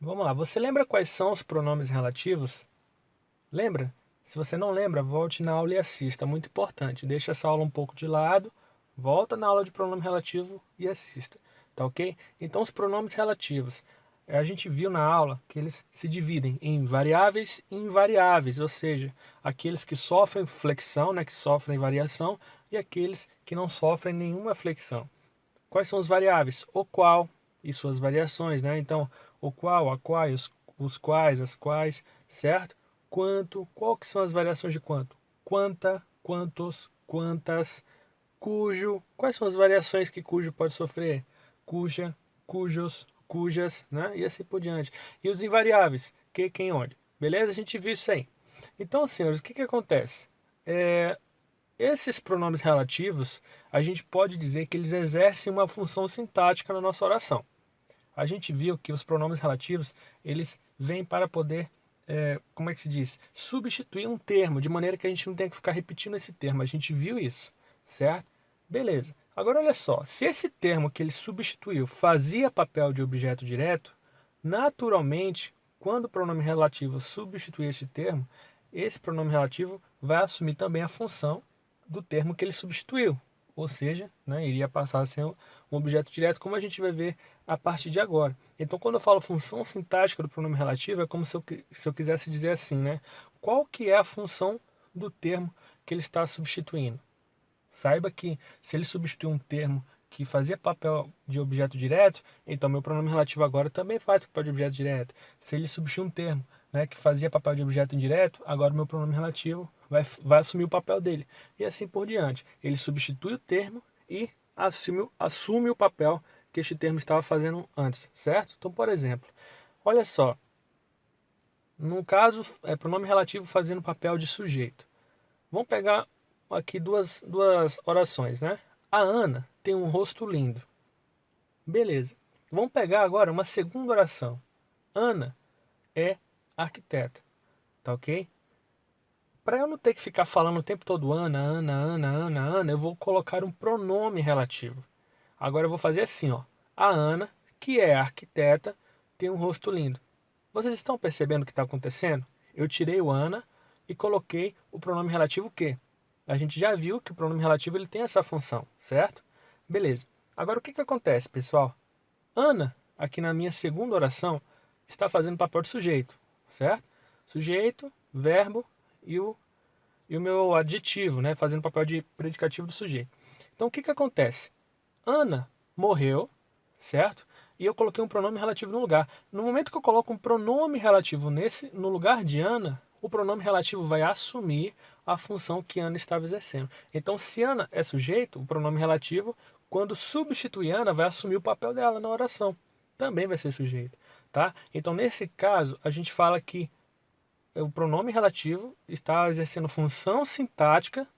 Vamos lá, você lembra quais são os pronomes relativos? Lembra? Se você não lembra, volte na aula e assista, muito importante. Deixa essa aula um pouco de lado, volta na aula de pronome relativo e assista, tá ok? Então, os pronomes relativos, a gente viu na aula que eles se dividem em variáveis e invariáveis, ou seja, aqueles que sofrem flexão, né, que sofrem variação, e aqueles que não sofrem nenhuma flexão. Quais são os variáveis? O qual e suas variações, né? Então, o qual, a quais, os quais, as quais, certo? Quanto, qual que são as variações de quanto? Quanta, quantos, quantas, cujo, quais são as variações que cujo pode sofrer? Cuja, cujos, cujas, né? E assim por diante. E os invariáveis, que, quem, onde. Beleza? A gente viu isso aí. Então, senhores, o que que acontece? Esses pronomes relativos, a gente pode dizer que eles exercem uma função sintática na nossa oração. A gente viu que os pronomes relativos, eles vêm para poder, como é que se diz? Substituir um termo, de maneira que a gente não tenha que ficar repetindo esse termo. A gente viu isso, certo? Beleza. Agora olha só, se esse termo que ele substituiu fazia papel de objeto direto, naturalmente, quando o pronome relativo substituir este termo, esse pronome relativo vai assumir também a função do termo que ele substituiu, ou seja, né, iria passar a ser um objeto direto, como a gente vai ver a partir de agora. Então, quando eu falo função sintática do pronome relativo, é como se eu quisesse dizer assim, né? Qual que é a função do termo que ele está substituindo? Saiba que se ele substituir um termo que fazia papel de objeto direto, então meu pronome relativo agora também faz papel de objeto direto. Se ele substituir um termo, né, que fazia papel de objeto indireto, agora o meu pronome relativo vai assumir o papel dele. E assim por diante. Ele substitui o termo e assume o papel que este termo estava fazendo antes, certo? Então, por exemplo, olha só, no caso, é pronome relativo fazendo papel de sujeito. Vamos pegar aqui duas orações, né? A Ana tem um rosto lindo. Beleza. Vamos pegar agora uma segunda oração. Ana é arquiteta. Tá ok? Para eu não ter que ficar falando o tempo todo Ana, Ana, Ana, Ana, Ana, eu vou colocar um pronome relativo. Agora eu vou fazer assim, ó. A Ana, que é arquiteta, tem um rosto lindo. Vocês estão percebendo o que está acontecendo? Eu tirei o Ana e coloquei o pronome relativo que. A gente já viu que o pronome relativo ele tem essa função, certo? Beleza. Agora o que que acontece, pessoal? Ana, aqui na minha segunda oração, está fazendo papel de sujeito, certo? Sujeito, verbo e o meu adjetivo, né? Fazendo papel de predicativo do sujeito. Então o que que acontece? Ana morreu, certo? E eu coloquei um pronome relativo no lugar. No momento que eu coloco um pronome relativo no lugar de Ana, o pronome relativo vai assumir a função que Ana estava exercendo. Então, se Ana é sujeito, o pronome relativo, quando substituir Ana, vai assumir o papel dela na oração. Também vai ser sujeito, tá? Então, nesse caso, a gente fala que o pronome relativo está exercendo função sintática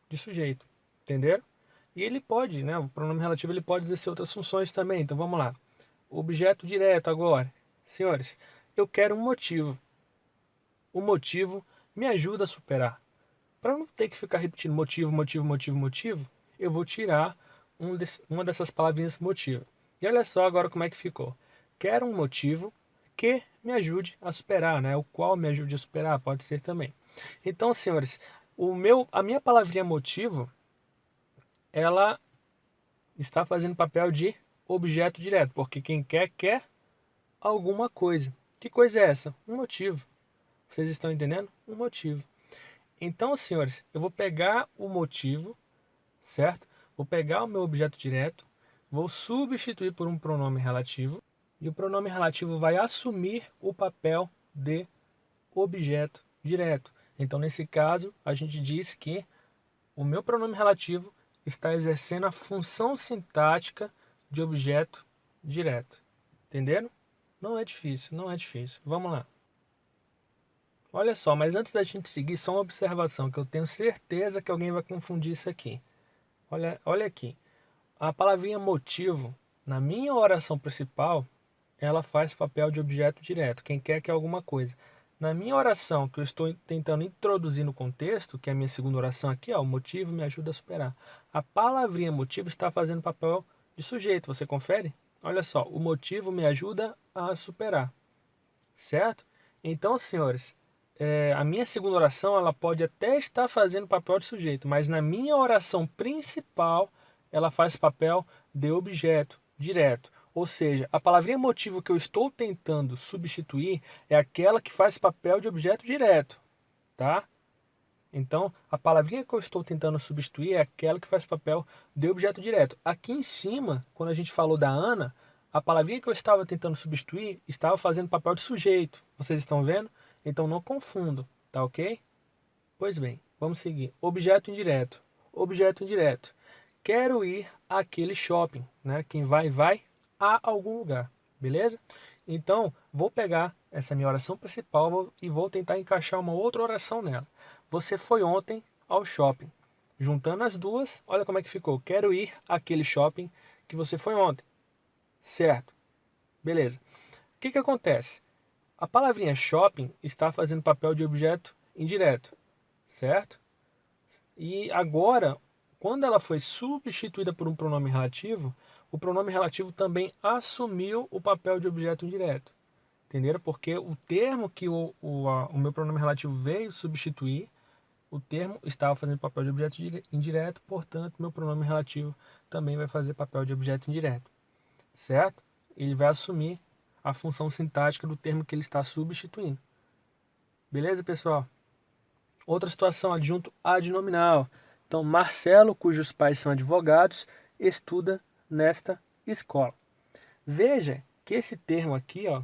de sujeito, entenderam? E ele pode, né, o pronome relativo ele pode exercer outras funções também. Então vamos lá. Objeto direto agora. Senhores, eu quero um motivo. O motivo me ajuda a superar. Para não ter que ficar repetindo motivo, motivo, motivo, motivo, eu vou tirar uma dessas palavrinhas motivo. E olha só agora como é que ficou. Quero um motivo que me ajude a superar, né? O qual me ajude a superar, pode ser também. Então, senhores, a minha palavrinha motivo, ela está fazendo papel de objeto direto, porque quem quer, quer alguma coisa. Que coisa é essa? Um motivo. Vocês estão entendendo? Um motivo. Então, senhores, eu vou pegar o motivo, certo? Vou pegar o meu objeto direto, vou substituir por um pronome relativo, e o pronome relativo vai assumir o papel de objeto direto. Então, nesse caso, a gente diz que o meu pronome relativo está exercendo a função sintática de objeto direto. Entenderam? Não é difícil, não é difícil. Vamos lá. Olha só, mas antes da gente seguir, só uma observação que eu tenho certeza que alguém vai confundir isso aqui. Olha aqui. A palavrinha motivo, na minha oração principal, ela faz papel de objeto direto. Quem quer quer alguma coisa. Na minha oração, que eu estou tentando introduzir no contexto, que é a minha segunda oração aqui, ó, o motivo me ajuda a superar. A palavrinha motivo está fazendo papel de sujeito. Você confere? Olha só, o motivo me ajuda a superar. certo? Então, senhores, a minha segunda oração ela pode até estar fazendo papel de sujeito, mas na minha oração principal ela faz papel de objeto direto. Ou seja, a palavrinha motivo que eu estou tentando substituir é aquela que faz papel de objeto direto, tá? Então, a palavrinha que eu estou tentando substituir é aquela que faz papel de objeto direto. Aqui em cima, quando a gente falou da Ana, a palavrinha que eu estava tentando substituir estava fazendo papel de sujeito. Vocês estão vendo? Então não confundam, tá ok? Pois bem, vamos seguir. Objeto indireto. Objeto indireto. Quero ir àquele shopping, né? Quem vai, vai a algum lugar, beleza? Então, vou pegar essa minha oração principal e vou tentar encaixar uma outra oração nela. Você foi ontem ao shopping. Juntando as duas, olha como é que ficou. Quero ir àquele shopping que você foi ontem. Certo, beleza. O que acontece? A palavrinha shopping está fazendo papel de objeto indireto, certo? E agora, quando ela foi substituída por um pronome relativo, o pronome relativo também assumiu o papel de objeto indireto. Entenderam? Porque o termo que o meu pronome relativo veio substituir, o termo estava fazendo papel de objeto indireto, portanto, meu pronome relativo também vai fazer papel de objeto indireto. Certo? Ele vai assumir a função sintática do termo que ele está substituindo. Beleza, pessoal? Outra situação, adjunto adnominal. Então, Marcelo, cujos pais são advogados, estuda nesta escola. Veja que esse termo aqui, ó,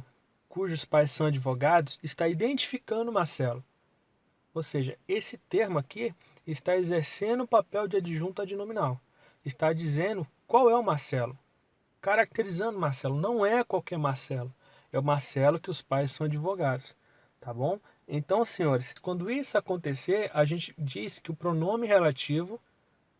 cujos pais são advogados, está identificando Marcelo. Ou seja, esse termo aqui está exercendo o papel de adjunto adnominal. Está dizendo qual é o Marcelo. Caracterizando Marcelo. Não é qualquer Marcelo. É o Marcelo que os pais são advogados. Tá bom? Então, senhores, quando isso acontecer, a gente diz que o pronome relativo,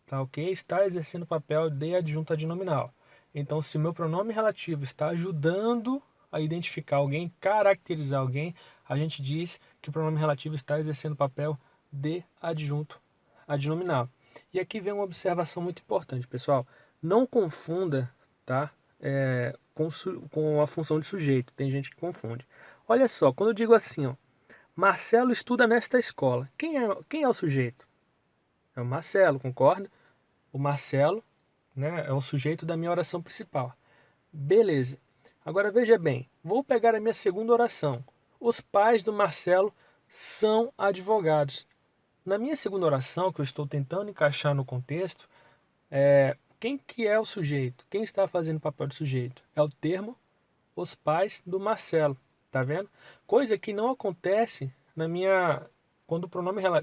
tá ok? Está exercendo o papel de adjunto adnominal. Então, se o meu pronome relativo está ajudando a identificar alguém, caracterizar alguém, a gente diz que o pronome relativo está exercendo o papel de adjunto adnominal. E aqui vem uma observação muito importante, pessoal. Não confunda, tá? Com a função de sujeito. Tem gente que confunde. Olha só, quando eu digo assim, ó, Marcelo estuda nesta escola. Quem é o sujeito? É o Marcelo, concorda? O Marcelo, né, é o sujeito da minha oração principal. Beleza. Agora veja bem, vou pegar a minha segunda oração. Os pais do Marcelo são advogados. Na minha segunda oração, que eu estou tentando encaixar no contexto, quem que é o sujeito? Quem está fazendo o papel de sujeito? É o termo os pais do Marcelo. Tá vendo? Coisa que não acontece na minha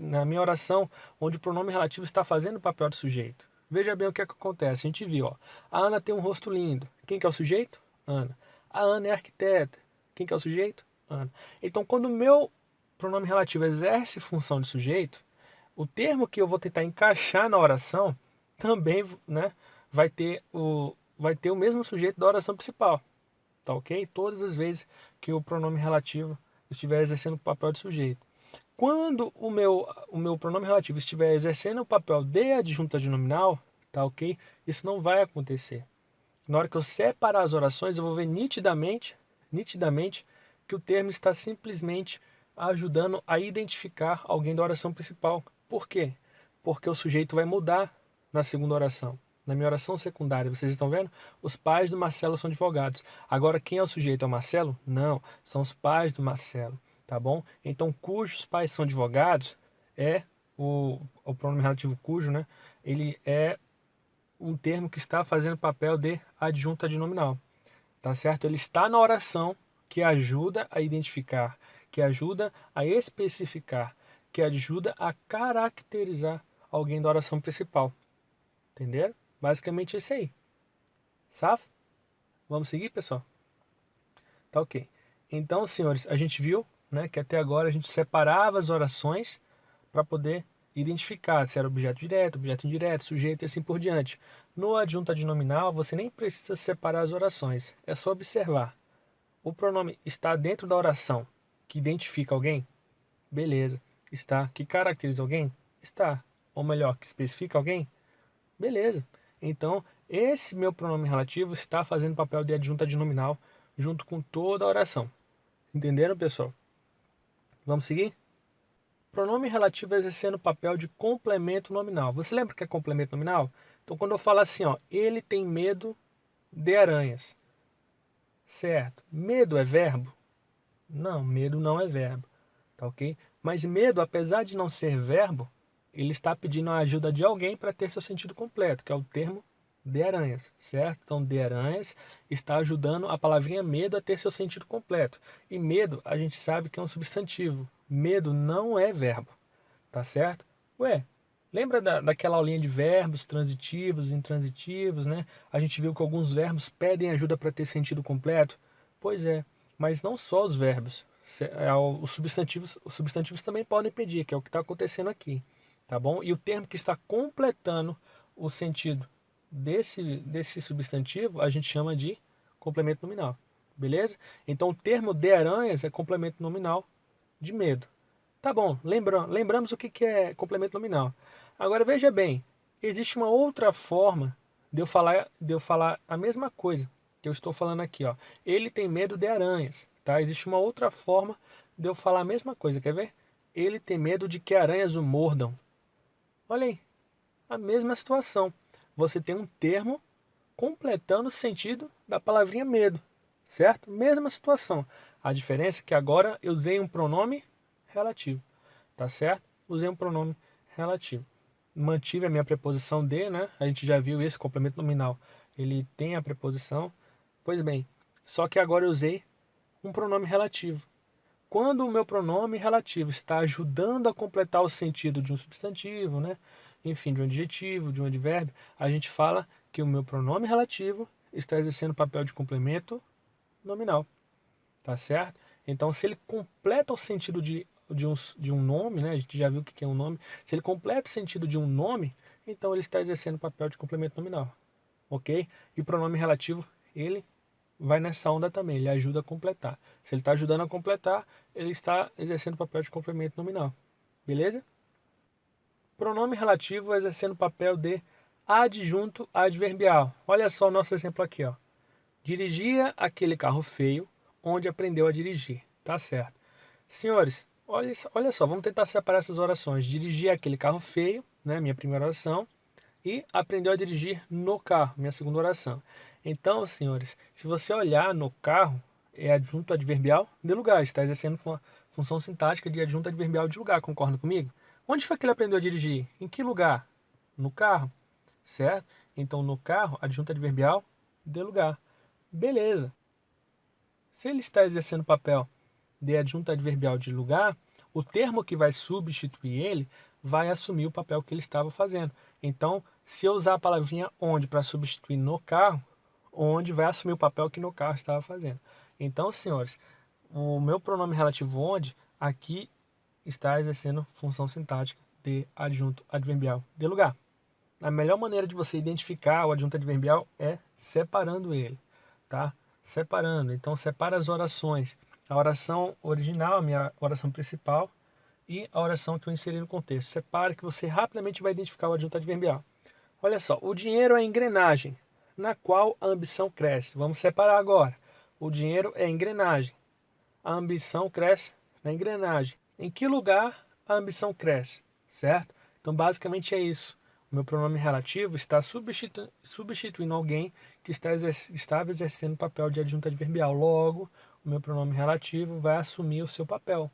na minha oração, onde o pronome relativo está fazendo o papel de sujeito. Veja bem o que acontece. A gente viu, ó. A Ana tem um rosto lindo. Quem que é o sujeito? Ana. A Ana é arquiteta. Quem que é o sujeito? Ana. Então, quando o meu pronome relativo exerce função de sujeito, o termo que eu vou tentar encaixar na oração também, né, vai ter o mesmo sujeito da oração principal. Tá ok? Todas as vezes que o pronome relativo estiver exercendo o papel de sujeito. Quando o meu pronome relativo estiver exercendo o papel de adjunto adnominal, tá ok? Isso não vai acontecer. Na hora que eu separar as orações, eu vou ver nitidamente que o termo está simplesmente ajudando a identificar alguém da oração principal. Por quê? Porque o sujeito vai mudar na segunda oração. Na minha oração secundária, vocês estão vendo? Os pais do Marcelo são advogados. Agora, quem é o sujeito? É o Marcelo? Não, são os pais do Marcelo, tá bom? Então, cujos pais são advogados é o pronome relativo cujo, né? Ele é um termo que está fazendo papel de adjunto adnominal, tá certo? Ele está na oração que ajuda a identificar, que ajuda a especificar, que ajuda a caracterizar alguém da oração principal. Entenderam? Basicamente é isso aí. Safo? Vamos seguir, pessoal? Tá ok. Então, senhores, a gente viu, né, que até agora a gente separava as orações para poder identificar se era objeto direto, objeto indireto, sujeito e assim por diante. No adjunto adnominal, você nem precisa separar as orações. É só observar. O pronome está dentro da oração que identifica alguém? Beleza. Está. Que caracteriza alguém? Está. Ou melhor, que especifica alguém? Beleza. Então, esse meu pronome relativo está fazendo papel de adjunto adnominal junto com toda a oração. Entenderam, pessoal? Vamos seguir? Pronome relativo exercendo o papel de complemento nominal. Você lembra o que é complemento nominal? Então, quando eu falo assim, ó, ele tem medo de aranhas. Certo. Medo é verbo? Não, medo não é verbo. Tá ok? Mas medo, apesar de não ser verbo, ele está pedindo a ajuda de alguém para ter seu sentido completo, que é o termo de aranhas, certo? Então, de aranhas está ajudando a palavrinha medo a ter seu sentido completo. E medo, a gente sabe que é um substantivo. Medo não é verbo, tá certo? Ué, lembra daquela aulinha de verbos transitivos e intransitivos, né? A gente viu que alguns verbos pedem ajuda para ter sentido completo. Pois é, mas não só os verbos. Os substantivos também podem pedir, que é o que está acontecendo aqui, tá bom? E o termo que está completando o sentido desse substantivo a gente chama de complemento nominal, beleza? Então o termo de aranhas é complemento nominal de medo. Tá bom, lembramos o que é complemento nominal. Agora veja bem, existe uma outra forma de eu falar a mesma coisa que eu estou falando aqui, ó. Ele tem medo de aranhas, tá? Existe uma outra forma de eu falar a mesma coisa, quer ver? Ele tem medo de que aranhas o mordam. Olha aí, a mesma situação. Você tem um termo completando o sentido da palavrinha medo, certo? Mesma situação. A diferença é que agora eu usei um pronome relativo, tá certo? Usei um pronome relativo. Mantive a minha preposição de, né? A gente já viu esse complemento nominal. Ele tem a preposição. Pois bem, só que agora eu usei um pronome relativo. Quando o meu pronome relativo está ajudando a completar o sentido de um substantivo, né? Enfim, de um adjetivo, de um advérbio, a gente fala que o meu pronome relativo está exercendo o papel de complemento nominal, tá certo? Então, se ele completa o sentido de um nome, né? A gente já viu o que é um nome. Se ele completa o sentido de um nome, então ele está exercendo o papel de complemento nominal, ok? E o pronome relativo, ele vai nessa onda também, ele ajuda a completar. Se ele está ajudando a completar, ele está exercendo o papel de complemento nominal. Beleza? Pronome relativo exercendo o papel de adjunto adverbial. Olha só o nosso exemplo aqui, ó. Dirigia aquele carro feio onde aprendeu a dirigir. Tá certo. Senhores, olha só, vamos tentar separar essas orações. Dirigir aquele carro feio, né, minha primeira oração, e aprendeu a dirigir no carro, minha segunda oração. Então, senhores, se você olhar no carro, é adjunto adverbial de lugar, está exercendo função sintática de adjunto adverbial de lugar, concorda comigo? Onde foi que ele aprendeu a dirigir? Em que lugar? No carro, certo? Então, no carro, adjunto adverbial de lugar. Beleza. Se ele está exercendo o papel de adjunto adverbial de lugar, o termo que vai substituir ele vai assumir o papel que ele estava fazendo. Então, se eu usar a palavrinha onde para substituir no carro, onde vai assumir o papel que no carro estava fazendo. Então, senhores, o meu pronome relativo onde aqui está exercendo função sintática de adjunto adverbial de lugar. A melhor maneira de você identificar o adjunto adverbial é separando ele, tá? Separando. Então, separa as orações. A oração original, a minha oração principal, e a oração que eu inseri no contexto. Separe que você rapidamente vai identificar o adjunto adverbial. Olha só, o dinheiro é a engrenagem na qual a ambição cresce. Vamos separar agora. O dinheiro é a engrenagem. A ambição cresce na engrenagem. Em que lugar a ambição cresce? Certo? Então, basicamente é isso. O meu pronome relativo está substituindo alguém que estava exercendo o papel de adjunto adverbial. Logo, o meu pronome relativo vai assumir o seu papel.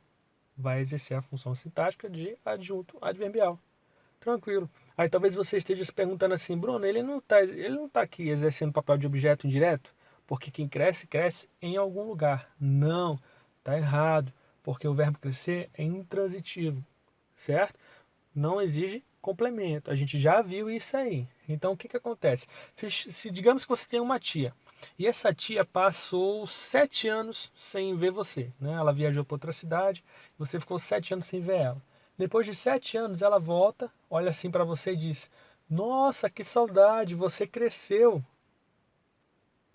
Vai exercer a função sintática de adjunto adverbial. Tranquilo. Aí talvez você esteja se perguntando assim, Bruno, ele não tá aqui exercendo o papel de objeto indireto? Porque quem cresce, cresce em algum lugar. Não, tá errado. Porque o verbo crescer é intransitivo, certo? Não exige complemento. A gente já viu isso aí. Então o que acontece? Se digamos que você tem uma tia e essa tia passou 7 anos sem ver você, né? Ela viajou para outra cidade, você ficou 7 anos sem ver ela. Depois de 7 anos ela volta, olha assim para você e diz: Nossa, que saudade, você cresceu.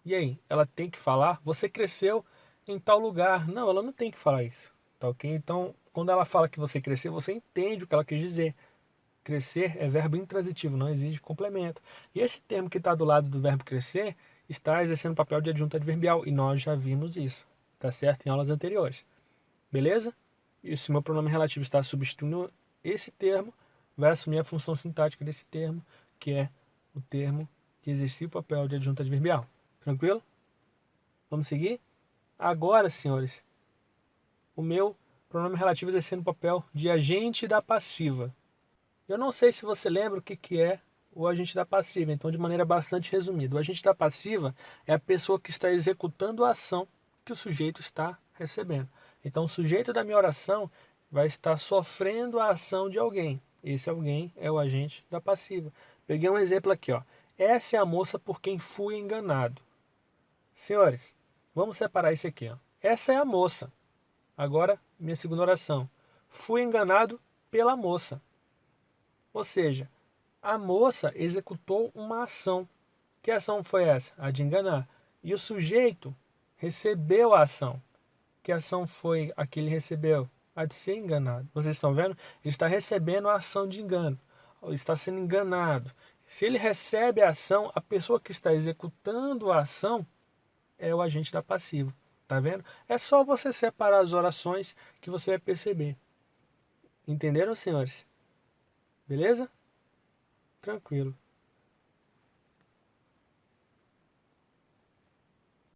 E aí, ela tem que falar: Você cresceu em tal lugar? Não, ela não tem que falar isso, tá ok? Então, quando ela fala que você cresceu, você entende o que ela quis dizer. Crescer é verbo intransitivo, não exige complemento. E esse termo que está do lado do verbo crescer está exercendo o papel de adjunto adverbial, e nós já vimos isso, tá certo? Em aulas anteriores. Beleza? E se o meu pronome relativo está substituindo esse termo, vai assumir a função sintática desse termo, que é o termo que exercia o papel de adjunto adverbial. Tranquilo? Vamos seguir? Agora, senhores, o meu pronome relativo exercendo o papel de agente da passiva. Eu não sei se você lembra o que é o agente da passiva, então de maneira bastante resumida. O agente da passiva é a pessoa que está executando a ação que o sujeito está recebendo. Então o sujeito da minha oração vai estar sofrendo a ação de alguém. Esse alguém é o agente da passiva. Peguei um exemplo aqui, ó. Essa é a moça por quem fui enganado. Senhores, vamos separar isso aqui, ó. Essa é a moça. Agora, minha segunda oração. Fui enganado pela moça. Ou seja, a moça executou uma ação. Que ação foi essa? A de enganar. E o sujeito recebeu a ação. Que ação foi a que ele recebeu? A de ser enganado. Vocês estão vendo? Ele está recebendo a ação de engano. Ele está sendo enganado. Se ele recebe a ação, a pessoa que está executando a ação é o agente da passiva. Tá vendo? É só você separar as orações que você vai perceber. Entenderam, senhores? Beleza? Tranquilo.